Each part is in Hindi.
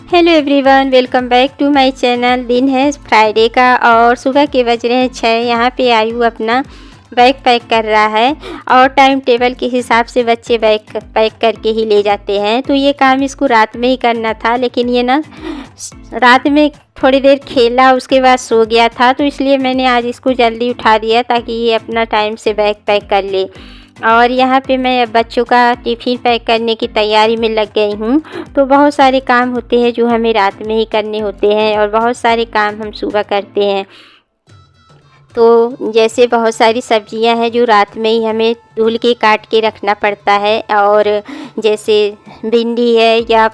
Hello everyone, welcome back to my channel. दिन है फ्राइडे का और सुबह के बज रहे हैं 6। यहाँ पे आयु अपना बैग पैक कर रहा है और टाइम टेबल के हिसाब से बच्चे बैग पैक करके ही ले जाते हैं। तो ये काम इसको रात में ही करना था, लेकिन ये ना रात में थोड़ी देर खेला, उसके बाद सो गया था। तो इसलिए मैंने आज इसको जल्दी उठा दिया ताकि ये अपना टाइम से बैग पैक कर ले। और यहाँ पे मैं बच्चों का टिफ़िन पैक करने की तैयारी में लग गई हूँ। तो बहुत सारे काम होते हैं जो हमें रात में ही करने होते हैं और बहुत सारे काम हम सुबह करते हैं। तो जैसे बहुत सारी सब्जियां हैं जो रात में ही हमें धुल के काट के रखना पड़ता है, और जैसे भिंडी है या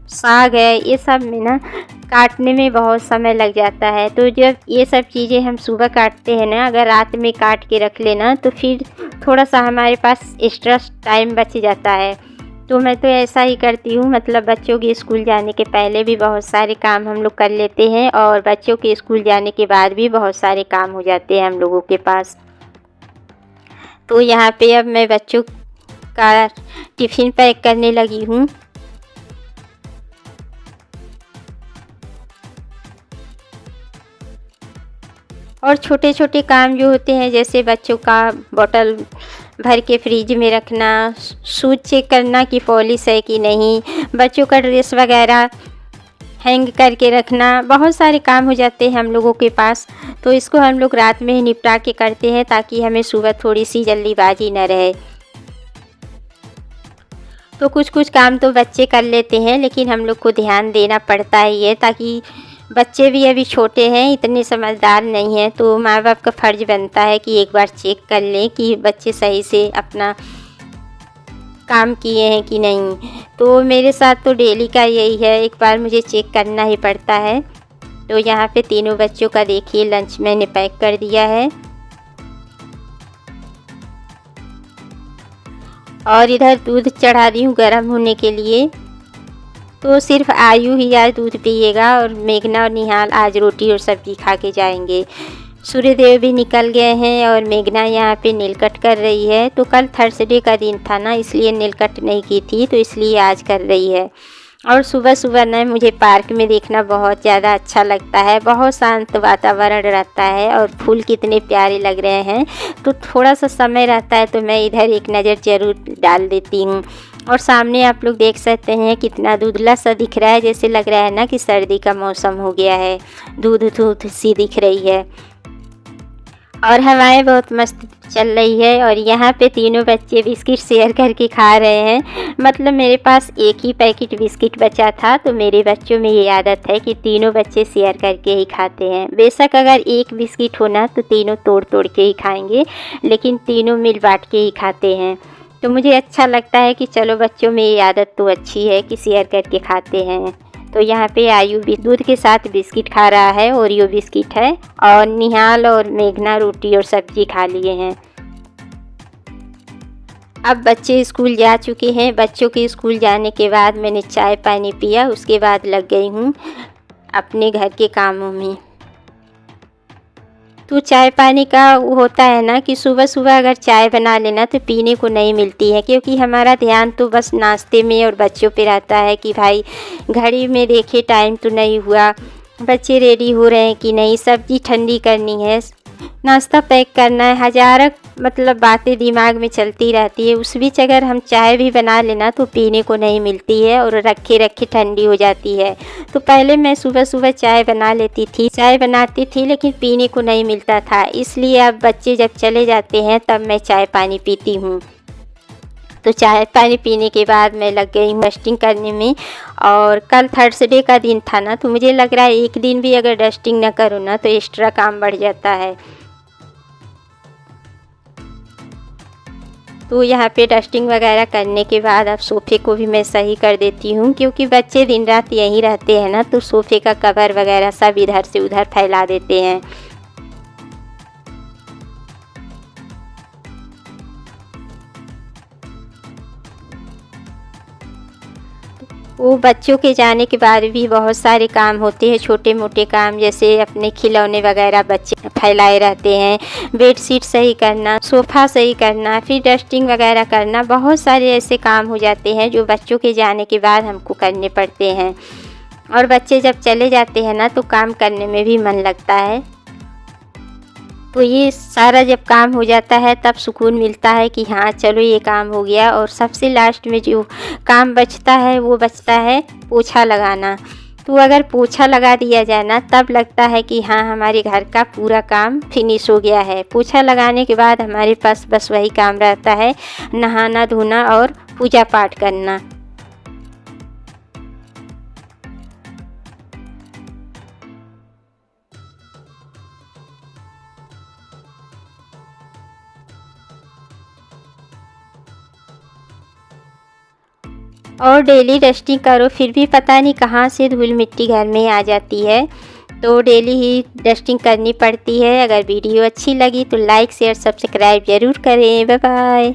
साग है, ये सब में ना काटने में बहुत समय लग जाता है। तो जब ये सब चीज़ें हम सुबह काटते हैं ना, अगर रात में काट के रख लेना तो फिर थोड़ा सा हमारे पास एक्स्ट्रा टाइम बच जाता है। तो मैं तो ऐसा ही करती हूँ, मतलब बच्चों के स्कूल जाने के पहले भी बहुत सारे काम हम लोग कर लेते हैं और बच्चों के स्कूल जाने के बाद भी बहुत सारे काम हो जाते हैं हम लोगों के पास। तो यहाँ पे अब मैं बच्चों का टिफ़िन पैक करने लगी हूँ। और छोटे छोटे काम जो होते हैं, जैसे बच्चों का बॉटल भर के फ्रिज में रखना, शूज चेक करना कि पॉलिश है कि नहीं, बच्चों का ड्रेस वगैरह हैंग करके रखना, बहुत सारे काम हो जाते हैं हम लोगों के पास। तो इसको हम लोग रात में ही निपटा के करते हैं ताकि हमें सुबह थोड़ी सी जल्दीबाजी न रहे। तो कुछ कुछ काम तो बच्चे कर लेते हैं, लेकिन हम लोग को ध्यान देना पड़ता है ये, ताकि बच्चे भी अभी छोटे हैं, इतने समझदार नहीं हैं। तो माँ बाप का फ़र्ज़ बनता है कि एक बार चेक कर लें कि बच्चे सही से अपना काम किए हैं कि नहीं। तो मेरे साथ तो डेली का यही है, एक बार मुझे चेक करना ही पड़ता है। तो यहाँ पे तीनों बच्चों का देखिए लंच मैंने पैक कर दिया है। और इधर दूध चढ़ा दी हूँ गर्म होने के लिए। तो सिर्फ आयु ही आज दूध पिएगा और मेघना और निहाल आज रोटी और सब्ज़ी खा के जाएंगे। सूर्यदेव भी निकल गए हैं और मेघना यहाँ पे नेल कट कर रही है। तो कल थर्सडे का दिन था ना, इसलिए नेल कट नहीं की थी, तो इसलिए आज कर रही है। और सुबह सुबह ना मुझे पार्क में देखना बहुत ज़्यादा अच्छा लगता है, बहुत शांत वातावरण रहता है और फूल कितने प्यारे लग रहे हैं। तो थोड़ा सा समय रहता है तो मैं इधर एक नज़र ज़रूर डाल देती हूँ। और सामने आप लोग देख सकते हैं कितना धुंधला सा दिख रहा है, जैसे लग रहा है ना कि सर्दी का मौसम हो गया है, धूध धूध सी दिख रही है। और हवाएं बहुत मस्त चल रही है। और यहाँ पे तीनों बच्चे बिस्किट शेयर करके खा रहे हैं। मतलब मेरे पास एक ही पैकेट बिस्किट बचा था, तो मेरे बच्चों में ये आदत है कि तीनों बच्चे शेयर करके ही खाते हैं। बेशक अगर एक बिस्किट होना तो तीनों तोड़ तोड़ के ही खाएंगे, लेकिन तीनों मिल बांट के ही खाते हैं। तो मुझे अच्छा लगता है कि चलो बच्चों में ये आदत तो अच्छी है कि शेयर करके खाते हैं। तो यहाँ पे आयु भी दूध के साथ बिस्किट खा रहा है, ओरियो बिस्किट है, और निहाल और मेघना रोटी और सब्जी खा लिए हैं। अब बच्चे स्कूल जा चुके हैं। बच्चों के स्कूल जाने के बाद मैंने चाय पानी पिया, उसके बाद लग गई हूँ अपने घर के कामों में। तो चाय पानी का होता है ना कि सुबह सुबह अगर चाय बना लेना तो पीने को नहीं मिलती है, क्योंकि हमारा ध्यान तो बस नाश्ते में और बच्चों पे रहता है कि भाई घड़ी में देखे टाइम तो नहीं हुआ, बच्चे रेडी हो रहे हैं कि नहीं, सब्ज़ी ठंडी करनी है, नाश्ता पैक करना है, हज़ारों मतलब बातें दिमाग में चलती रहती है। उस बीच अगर हम चाय भी बना लेना तो पीने को नहीं मिलती है और रखे रखे ठंडी हो जाती है। तो पहले मैं सुबह सुबह चाय बना लेती थी, चाय बनाती थी, लेकिन पीने को नहीं मिलता था। इसलिए अब बच्चे जब चले जाते हैं तब मैं चाय पानी पीती हूँ। तो चाय पानी पीने के बाद मैं लग गई हूँ डस्टिंग करने में। और कल थर्सडे का दिन था ना, तो मुझे लग रहा है एक दिन भी अगर डस्टिंग ना करो ना तो एक्स्ट्रा काम बढ़ जाता है। तो यहाँ पे डस्टिंग वगैरह करने के बाद अब सोफ़े को भी मैं सही कर देती हूँ, क्योंकि बच्चे दिन रात यहीं रहते हैं ना, तो सोफ़े का कवर वगैरह सब इधर से उधर फैला देते हैं। वो बच्चों के जाने के बाद भी बहुत सारे काम होते हैं, छोटे मोटे काम, जैसे अपने खिलौने वगैरह बच्चे फैलाए रहते हैं, बेडशीट सही करना, सोफ़ा सही करना, फिर डस्टिंग वगैरह करना, बहुत सारे ऐसे काम हो जाते हैं जो बच्चों के जाने के बाद हमको करने पड़ते हैं। और बच्चे जब चले जाते हैं ना तो काम करने में भी मन लगता है। तो ये सारा जब काम हो जाता है तब सुकून मिलता है कि हाँ चलो ये काम हो गया। और सबसे लास्ट में जो काम बचता है वो बचता है पोछा लगाना। तो अगर पोछा लगा दिया जाए ना तब लगता है कि हाँ हमारे घर का पूरा काम फिनिश हो गया है। पोछा लगाने के बाद हमारे पास बस वही काम रहता है, नहाना धोना और पूजा पाठ करना। और डेली डस्टिंग करो फिर भी पता नहीं कहाँ से धूल मिट्टी घर में आ जाती है। तो डेली ही डस्टिंग करनी पड़ती है। अगर वीडियो अच्छी लगी तो लाइक शेयर सब्सक्राइब ज़रूर करें। Bye bye.